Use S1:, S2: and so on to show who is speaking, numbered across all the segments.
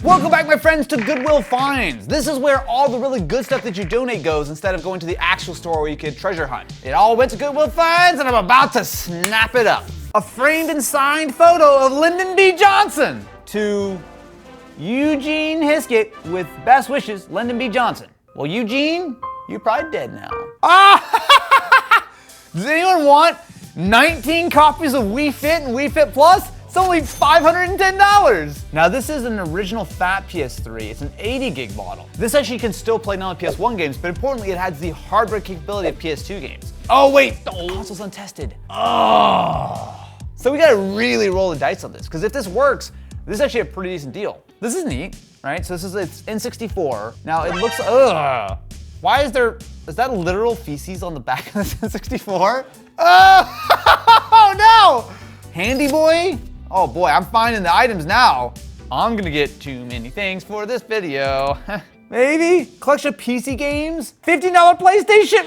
S1: Welcome back, my friends, to Goodwill Finds. This is where all the really good stuff that you donate goes instead of going to the actual store where you could treasure hunt. It all went to Goodwill Finds, and I'm about to snap it up. A framed and signed photo of Lyndon B. Johnson to Eugene Hiskett with best wishes, Lyndon B. Johnson. Well, Eugene, you're probably dead now. Ah! Does anyone want 19 copies of Wii Fit and Wii Fit Plus? It's only $510. Now this is an original fat PS3. It's an 80 gig model. This actually can still play not only PS1 games, but importantly it has the hardware capability of PS2 games. Oh wait, the console's untested. Oh. So we gotta really roll the dice on this, because if this works, this is actually a pretty decent deal. This is neat, right? So it's N64. Now it looks, why is that literal feces on the back of this N64? Oh no! Handy boy? Oh boy, I'm finding the items now. I'm gonna get too many things for this video. Maybe? Collection of PC games? $15 PlayStation?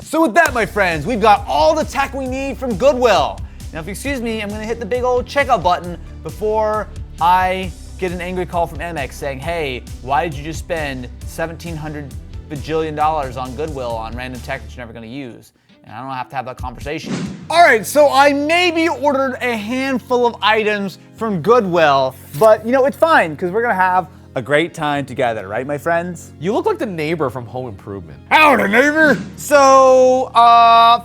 S1: So with that, my friends, we've got all the tech we need from Goodwill. Now if you excuse me, I'm gonna hit the big old checkout button before I get an angry call from MX saying, hey, why did you just spend $1,700 bajillion on Goodwill on random tech that you're never gonna use? And I don't have to have that conversation. All right, so I maybe ordered a handful of items from Goodwill, but you know, it's fine, because we're gonna have a great time together, right, my friends?
S2: You look like the neighbor from Home Improvement.
S1: Howdy, neighbor. So,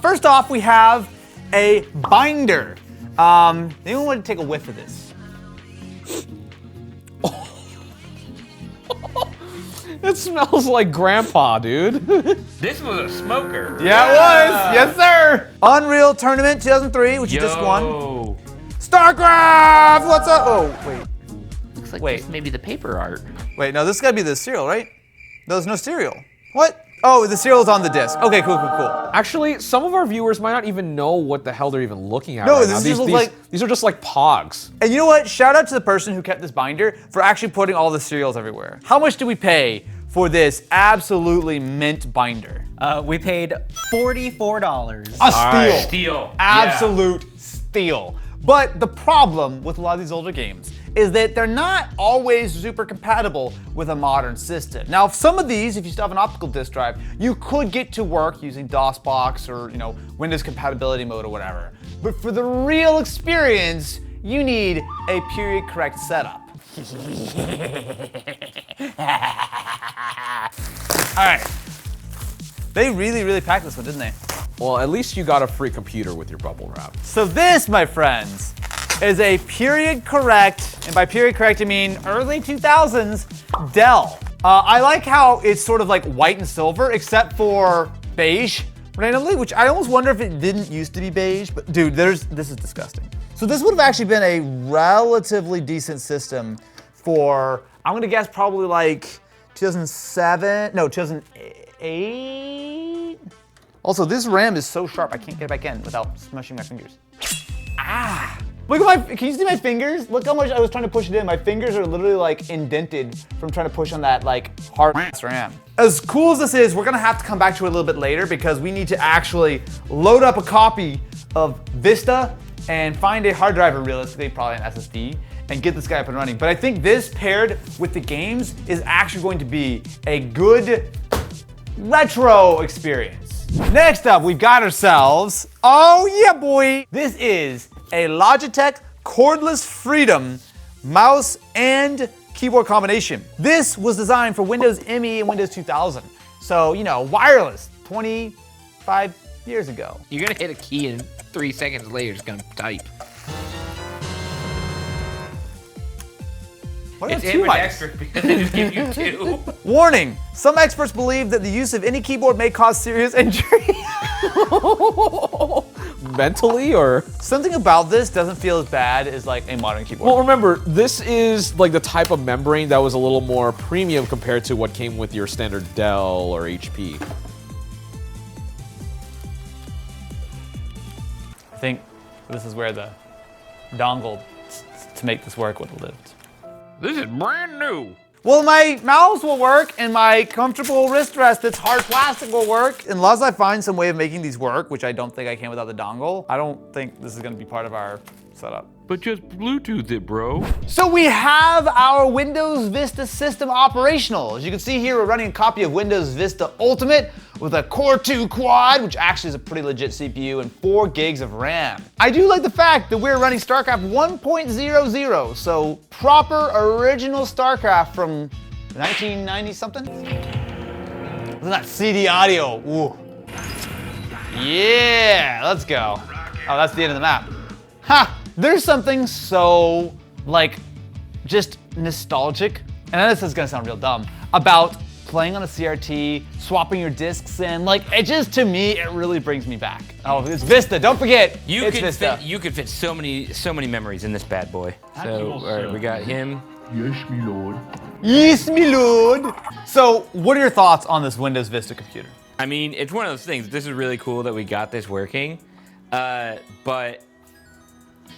S1: first off, we have a binder. Anyone want to take a whiff of this?
S2: It smells like grandpa, dude.
S3: This was a smoker.
S1: Yeah, it was. Yes, sir. Unreal Tournament 2003, which you just won. StarCraft, what's up? Oh, wait.
S3: Looks like this may be the paper art.
S1: Wait, no, this gotta be the cereal, right? There's no cereal. What? Oh, the cereal's on the disc. Okay, cool.
S2: Actually, some of our viewers might not even know what the hell they're even looking at.
S1: No,
S2: right
S1: this
S2: now.
S1: just looks like...
S2: These are just like pogs.
S1: And you know what? Shout out to the person who kept this binder for actually putting all the cereals everywhere. How much did we pay for this absolutely mint binder?
S4: We paid $44.
S1: A steal.
S3: Steal.
S1: Absolute steal. But the problem with a lot of these older games is that they're not always super compatible with a modern system. Now, some of these, if you still have an optical disk drive, you could get to work using DOSBox or, you know, Windows compatibility mode or whatever. But for the real experience, you need a period correct setup. All right. They really packed this one, didn't they?
S2: Well, at least you got a free computer with your bubble wrap.
S1: So this, my friends, is a period correct, and by period correct I mean early 2000s Dell. I like how it's sort of like white and silver, except for beige randomly, which I almost wonder if it didn't used to be beige, but dude, this is disgusting. So this would have actually been a relatively decent system for, I'm gonna guess probably like 2008? Also, this RAM is so sharp, I can't get it back in without smushing my fingers. Ah! Look at can you see my fingers? Look how much I was trying to push it in. My fingers are literally like indented from trying to push on that like hard RAM. As cool as this is, we're gonna have to come back to it a little bit later because we need to actually load up a copy of Vista and find a hard drive, or realistically probably an SSD, and get this guy up and running. But I think this paired with the games is actually going to be a good retro experience. Next up, we've got ourselves, oh yeah boy, this is a Logitech Cordless Freedom mouse and keyboard combination. This was designed for Windows ME and Windows 2000. So, you know, wireless 25 years ago.
S3: You're gonna hit a key and 3 seconds later it's gonna type.
S1: What are
S3: It's
S1: two mics?
S3: extra because they just give you 2.
S1: Warning, some experts believe that the use of any keyboard may cause serious injury.
S2: Mentally, or?
S1: Something about this doesn't feel as bad as like a modern keyboard.
S2: Well, remember, this is like the type of membrane that was a little more premium compared to what came with your standard Dell or HP.
S1: I think this is where the dongle to make this work would have lived.
S3: This is brand new.
S1: Well, my mouse will work and my comfortable wrist rest that's hard plastic will work. Unless I find some way of making these work, which I don't think I can without the dongle, I don't think this is gonna be part of our setup.
S3: But just Bluetooth it, bro.
S1: So we have our Windows Vista system operational. As you can see here, we're running a copy of Windows Vista Ultimate with a Core 2 Quad, which actually is a pretty legit CPU, and 4 gigs of RAM. I do like the fact that we're running StarCraft 1.00, so proper original StarCraft from 1990 something. Look at that CD audio. Ooh. Yeah, let's go. Oh, that's the end of the map. Ha! There's something so, like, just nostalgic, and I know this is gonna sound real dumb, about playing on a CRT, swapping your discs in. Like, it just, to me, it really brings me back. Oh, it's Vista, don't forget, it's Vista.
S5: You could fit so many memories in this bad boy. So, all right, we got him.
S6: Yes, me lord.
S1: Yes, me lord. So, what are your thoughts on this Windows Vista computer?
S5: I mean, it's one of those things. This is really cool that we got this working, but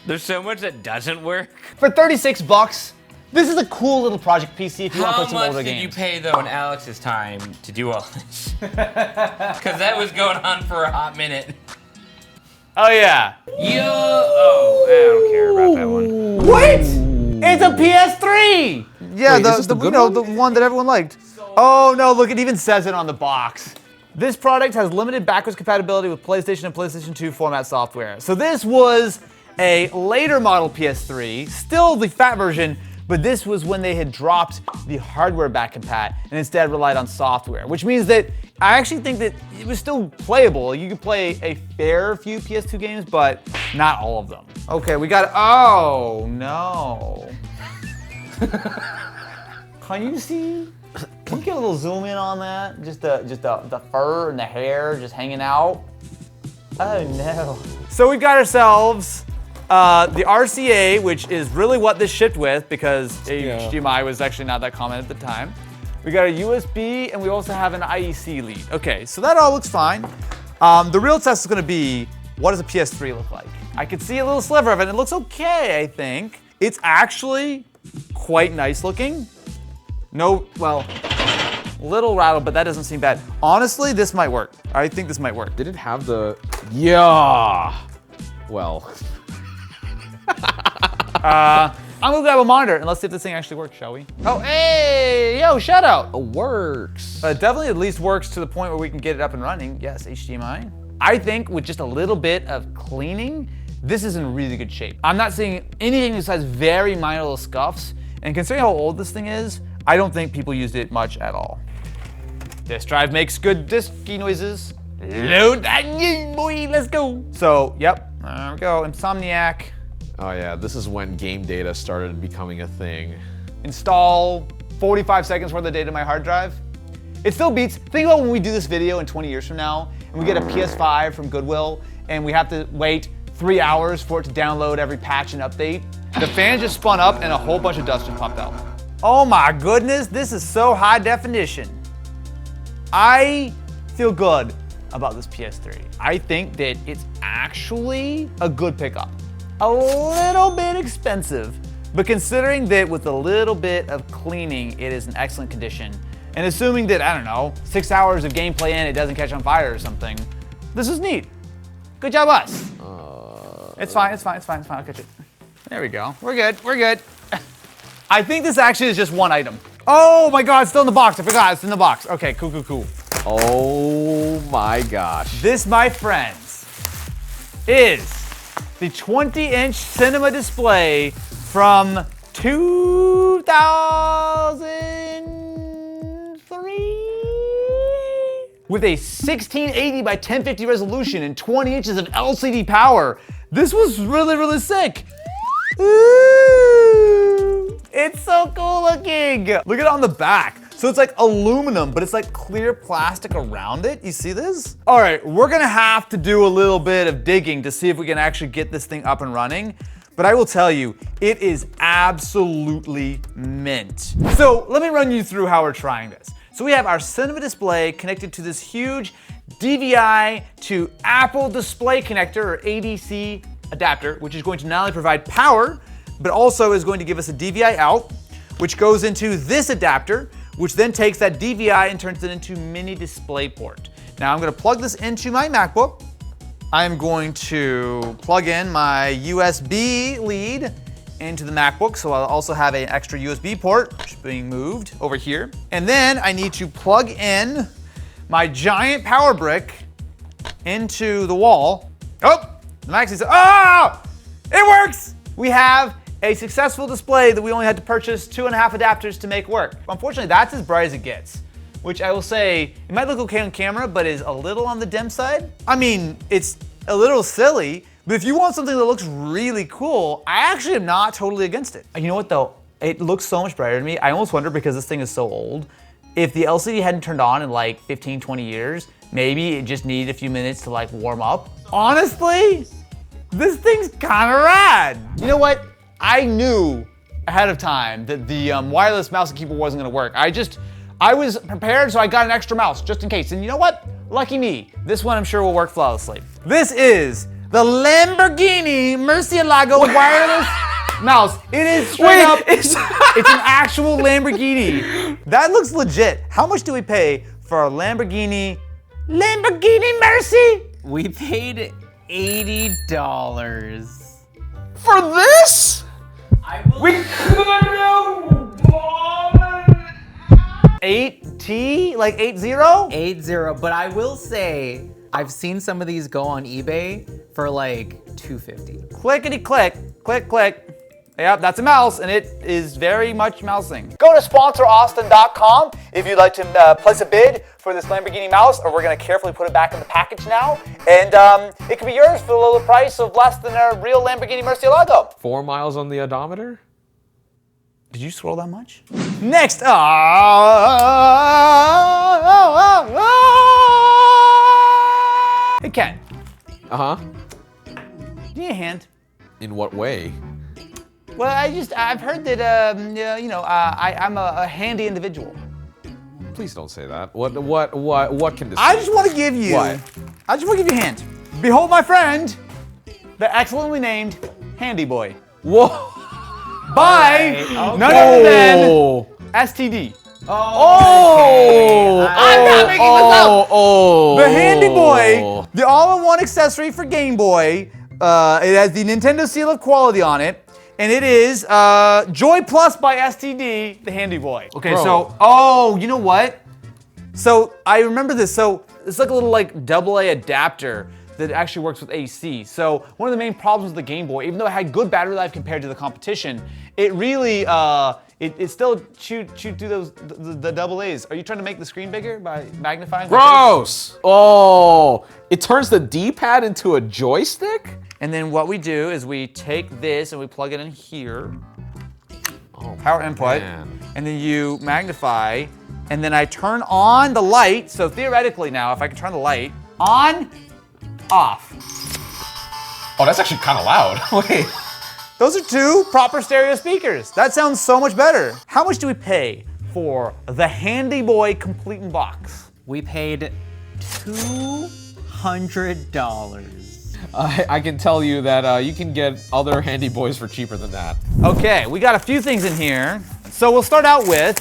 S5: there's so much that doesn't work.
S1: For 36 bucks, this is a cool little project PC if you want to play some older
S5: How much
S1: games.
S5: did you pay, though, in Alex's time to do all this? Because that was going on for a hot minute.
S1: Oh yeah.
S5: Oh, I don't care about that one.
S1: What? It's a PS3! Yeah,
S2: Wait, is this the good one?
S1: the one that everyone liked. Oh no, look, it even says it on the box. This product has limited backwards compatibility with PlayStation and PlayStation 2 format software. So this was a later model PS3, still the fat version, but this was when they had dropped the hardware back compat and instead relied on software, which means that I actually think that it was still playable. You could play a fair few PS2 games, but not all of them. Okay, we got, oh no. Can you see? Can you get a little zoom in on that? Just the fur and the hair just hanging out. Oh no. So we've got ourselves the RCA, which is really what this shipped with because HDMI was actually not that common at the time. We got a USB and we also have an IEC lead. Okay, so that all looks fine. The real test is gonna be, what does a PS3 look like? I could see a little sliver of it and it looks okay, I think. It's actually quite nice looking. No, well, little rattled, but that doesn't seem bad. Honestly, this might work. I think this might work.
S2: Did it have the, yeah, well.
S1: I'm gonna grab a monitor and let's see if this thing actually works, shall we? Oh, hey, yo, shout out.
S2: It works.
S1: It definitely at least works to the point where we can get it up and running. Yes, HDMI. I think with just a little bit of cleaning, this is in really good shape. I'm not seeing anything besides very minor little scuffs. And considering how old this thing is, I don't think people used it much at all. Disk drive makes good disky noises. Load that, boy, let's go. So, yep, there we go, Insomniac.
S2: Oh yeah, this is when game data started becoming a thing.
S1: Install 45 seconds worth of data to my hard drive. It still beats, think about when we do this video in 20 years from now, and we get a PS5 from Goodwill, and we have to wait 3 hours for it to download every patch and update. The fan just spun up and a whole bunch of dust just popped out. Oh my goodness, this is so high definition. I feel good about this PS3. I think that it's actually a good pickup. A little bit expensive, but considering that with a little bit of cleaning, it is in excellent condition, and assuming that, I don't know, 6 hours of gameplay in, it doesn't catch on fire or something, this is neat. Good job, us. It's fine, I'll catch it. There we go, we're good. I think this actually is just one item. Oh my God, it's still in the box, I forgot, it's in the box. Okay, cool.
S2: Oh my gosh.
S1: This, my friends, is the 20-inch cinema display from 2003 with a 1680 by 1050 resolution and 20 inches of LCD power. This was really sick. Ooh, it's so cool looking. Look at it on the back. So it's like aluminum, but it's like clear plastic around it. You see this? All right, we're gonna have to do a little bit of digging to see if we can actually get this thing up and running. But I will tell you, it is absolutely mint. So let me run you through how we're trying this. So we have our cinema display connected to this huge DVI to Apple Display Connector, or ADC adapter, which is going to not only provide power, but also is going to give us a DVI out, which goes into this adapter, which then takes that DVI and turns it into mini display port. Now I'm gonna plug this into my MacBook, I'm going to plug in my USB lead into the MacBook, so I'll also have an extra USB port, which is being moved over here. And then I need to plug in my giant power brick into the wall. Oh, the Mac says, oh, it works! We have a successful display that we only had to purchase 2.5 adapters to make work. Unfortunately, that's as bright as it gets, which I will say, it might look okay on camera, but is a little on the dim side. I mean, it's a little silly, but if you want something that looks really cool, I actually am not totally against it. You know what though? It looks so much brighter to me. I almost wonder, because this thing is so old, if the LCD hadn't turned on in like 15, 20 years, maybe it just needed a few minutes to like warm up. Honestly, this thing's kind of rad. You know what? I knew ahead of time that the wireless mouse and keyboard wasn't gonna work. I was prepared, so I got an extra mouse just in case. And you know what? Lucky me. This one I'm sure will work flawlessly. This is the Lamborghini Murcielago wireless mouse. It is straight up, it's an actual Lamborghini. That looks legit. How much do we pay for a Lamborghini Mercy?
S4: We paid $80.
S2: For this?
S3: We could have bought
S1: 8T? Like 80?
S4: 80, but I will say, I've seen some of these go on eBay for like $250.
S1: Clickety click, click, click. Yep, that's a mouse, and it is very much mousing. Go to sponsораustin.com if you'd like to place a bid for this Lamborghini mouse, or we're gonna carefully put it back in the package now, and it can be yours for the low price of less than a real Lamborghini Murcielago.
S2: 4 miles on the odometer?
S1: Did you scroll that much? Next, Hey Ken,
S2: Uh-huh.
S1: you need a hand?
S2: In what way?
S1: Well, I've heard that, I'm a handy individual.
S2: Please don't say that. What can this
S1: I just want to give you,
S2: What?
S1: I just want to give you a hint. Behold my friend, the excellently named Handy Boy.
S2: Whoa!
S1: By none other
S2: Oh!
S1: than STD.
S2: Oh!
S1: I'm not making this up.
S2: Oh!
S1: The Handy Boy, the all-in-one accessory for Game Boy. It has the Nintendo seal of quality on it. And it is Joy Plus by STD, the Handy Boy. Okay,
S2: Bro.
S1: You know what? So I remember this. So it's like a little like AA adapter that actually works with AC. So one of the main problems with the Game Boy, even though it had good battery life compared to the competition, it really, it still chewed through the AA's. Are you trying to make the screen bigger by magnifying?
S2: Gross! Oh! It turns the D-pad into a joystick?
S1: And then what we do is we take this and we plug it in here.
S2: Oh,
S1: Power input.
S2: man.
S1: And then you magnify. And then I turn on the light. So theoretically now, if I can turn the light on, off.
S2: Oh, that's actually kind of loud. Wait.
S1: Those are 2 proper stereo speakers. That sounds so much better. How much do we pay for the Handy Boy complete in box?
S4: We paid $200.
S2: I can tell you that you can get other Handy Boys for cheaper than that.
S1: Okay, we got a few things in here. So we'll start out with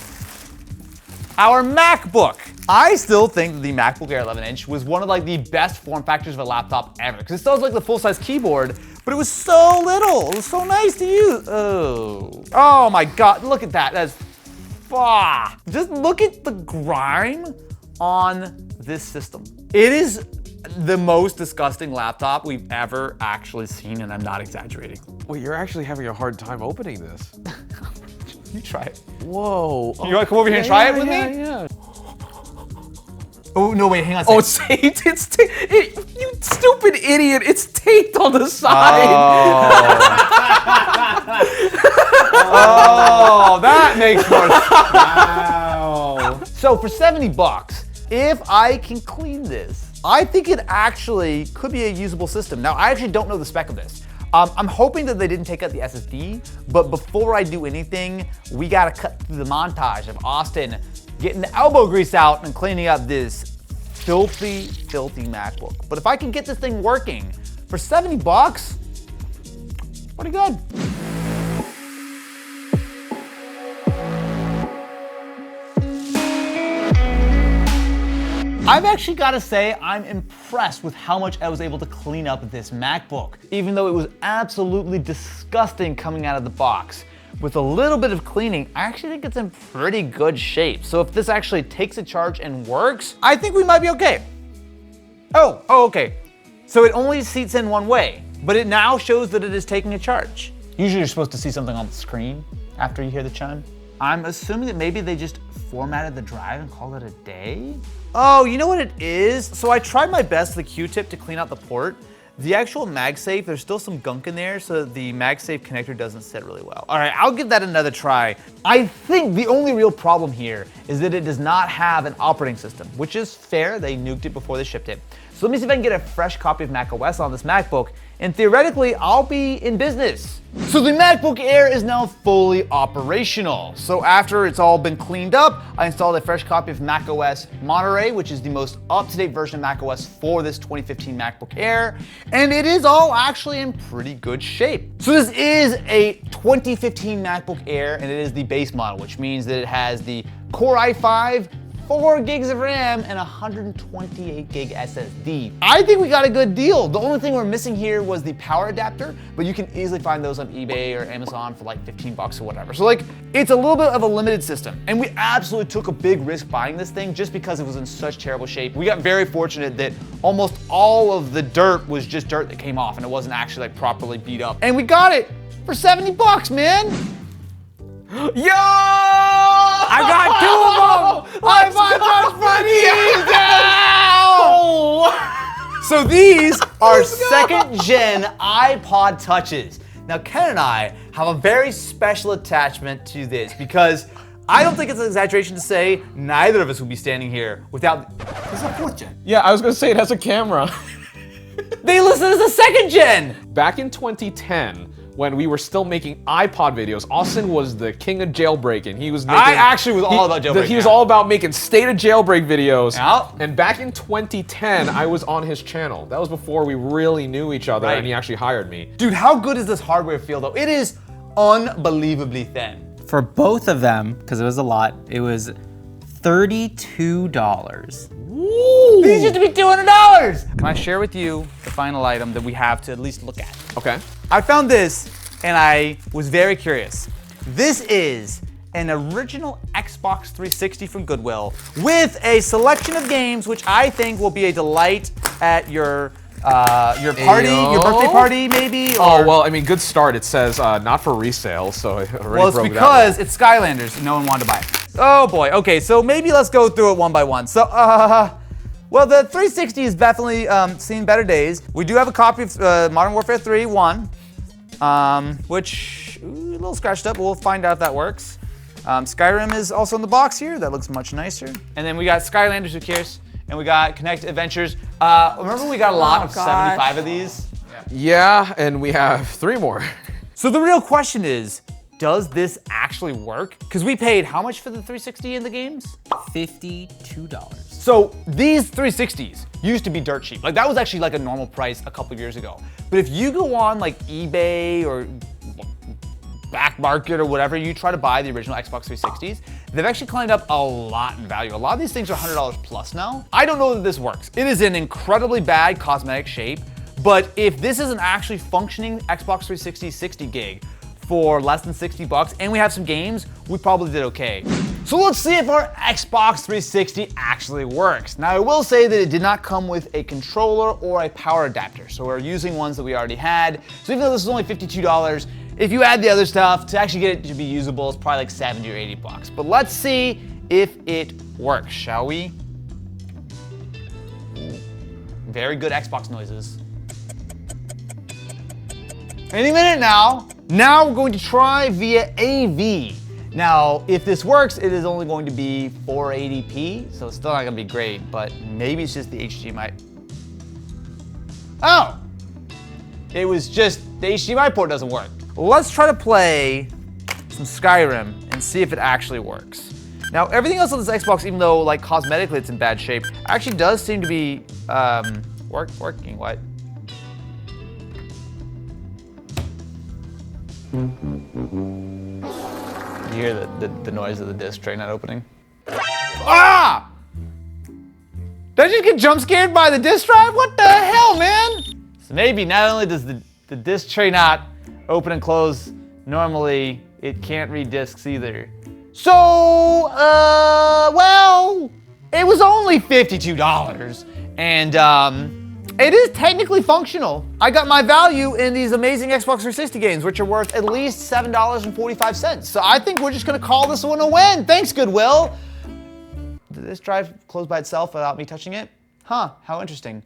S1: our MacBook. I still think the MacBook Air 11-inch was one of like the best form factors of a laptop ever, because it still has like the full-size keyboard, but it was so little. It was so nice to use. Oh my God, look at that. That's, just look at the grime on this system. It is the most disgusting laptop we've ever actually seen, and I'm not exaggerating.
S2: Wait, you're actually having a hard time opening this.
S1: You try it.
S2: Whoa.
S1: You want to come over here and try it with me?
S2: Yeah.
S1: Oh, no, wait, hang on a
S2: Oh,
S1: second.
S2: it's taped. It's taped. You stupid idiot. It's taped on the side.
S1: Oh, that makes more sense. Wow. So for 70 bucks, if I can clean this, I think it actually could be a usable system. Now, I actually don't know the spec of this. I'm hoping that they didn't take out the SSD, but before I do anything, we gotta cut through the montage of Austin getting the elbow grease out and cleaning up this filthy, filthy MacBook. But if I can get this thing working for 70 bucks, pretty good. I've actually got to say I'm impressed with how much I was able to clean up this MacBook, even though it was absolutely disgusting coming out of the box. With a little bit of cleaning, I actually think it's in pretty good shape. So if this actually takes a charge and works, I think we might be okay. Oh, okay. So it only seats in one way, but it now shows that it is taking a charge. Usually you're supposed to see something on the screen after you hear the chime. I'm assuming that maybe they just formatted the drive and called it a day? Oh, you know what it is? So I tried my best with the Q-tip to clean out the port. The actual MagSafe, there's still some gunk in there, so the MagSafe connector doesn't sit really well. All right, I'll give that another try. I think the only real problem here is that it does not have an operating system, which is fair. They nuked it before they shipped it. So let me see if I can get a fresh copy of macOS on this MacBook, and theoretically, I'll be in business. So the MacBook Air is now fully operational. So after it's all been cleaned up, I installed a fresh copy of macOS Monterey, which is the most up-to-date version of macOS for this 2015 MacBook Air, and it is all actually in pretty good shape. So this is a 2015 MacBook Air, and it is the base model, which means that it has the Core i5, 4 gigs of RAM, and 128 gig SSD. I think we got a good deal. The only thing we're missing here was the power adapter, but you can easily find those on eBay or Amazon for like 15 bucks or whatever. So like, it's a little bit of a limited system. And we absolutely took a big risk buying this thing just because it was in such terrible shape. We got very fortunate that almost all of the dirt was just dirt that came off and it wasn't actually like properly beat up. And we got it for 70 bucks, man.
S2: Yo! I
S1: got two of them! I bought So these are second gen iPod Touches. Now Ken and I have a very special attachment to this because I don't think it's an exaggeration to say neither of us would be standing here without. This is a fourth gen.
S2: Yeah, I was gonna say it has a camera.
S1: They listed as a second gen!
S2: Back in 2010, when we were still making iPod videos, Austin was the king of jailbreaking. He was making,
S1: I actually was all about jailbreaking.
S2: He was all about making state of jailbreak videos.
S1: Yeah.
S2: And back in 2010, I was on his channel. That was before we really knew each other,
S1: Right.
S2: and he actually hired me.
S1: Dude, how good is this hardware feel though? It is unbelievably thin.
S4: For both of them, because it was a lot, it was $32.
S1: These used to be $200! Can I share with you the final item that we have to at least look at?
S2: Okay.
S1: I found this and I was very curious. This is an original Xbox 360 from Goodwill with a selection of games which I think will be a delight at your party, your birthday party maybe?
S2: Oh,
S1: or,
S2: well, I mean, good start. It says not for resale, so I already
S1: well, it's
S2: broke
S1: because it's Skylanders and no one wanted to buy it. Oh boy, okay, so maybe let's go through it one by one. So, well, the 360 has definitely seen better days. We do have a copy of Modern Warfare 3 1, which, a little scratched up, but we'll find out if that works. Skyrim is also in the box here. That looks much nicer. And then we got Skylanders, who cares? And we got Connect Adventures. Remember we got a lot of 75 of these?
S2: Yeah, and we have 3 more.
S1: So the real question is, does this actually work? Because we paid how much for the 360 in the games?
S4: $52.
S1: So these 360s used to be dirt cheap. Like that was actually like a normal price a couple years ago. But if you go on like eBay or Back Market or whatever, you try to buy the original Xbox 360s, they've actually climbed up a lot in value. A lot of these things are $100 plus now. I don't know that this works. It is in incredibly bad cosmetic shape, but if this is an actually functioning Xbox 360 60 gig for less than 60 bucks, and we have some games, we probably did okay. So let's see if our Xbox 360 actually works. Now I will say that it did not come with a controller or a power adapter, so we're using ones that we already had. So even though this is only $52, if you add the other stuff, to actually get it to be usable, it's probably like 70 or 80 bucks. But let's see if it works, shall we? Very good Xbox noises. Any minute now. Now we're going to try via AV. Now, if this works, it is only going to be 480p, so it's still not gonna be great, but maybe it's just the HDMI. Oh! It was just the HDMI port doesn't work. Let's try to play some Skyrim and see if it actually works. Now, everything else on this Xbox, even though like cosmetically it's in bad shape, actually does seem to be working. What? You hear the noise of the disc tray not opening? Ah! Did I just get jump scared by the disk drive? What the hell, man? So maybe not only does the disk tray not open and close normally, it can't read discs either. So, well, it was only $52, and it is technically functional. I got my value in these amazing Xbox 360 games, which are worth at least $7.45. So I think we're just gonna call this one a win. Thanks, Goodwill. Did this drive close by itself without me touching it? Huh, how interesting.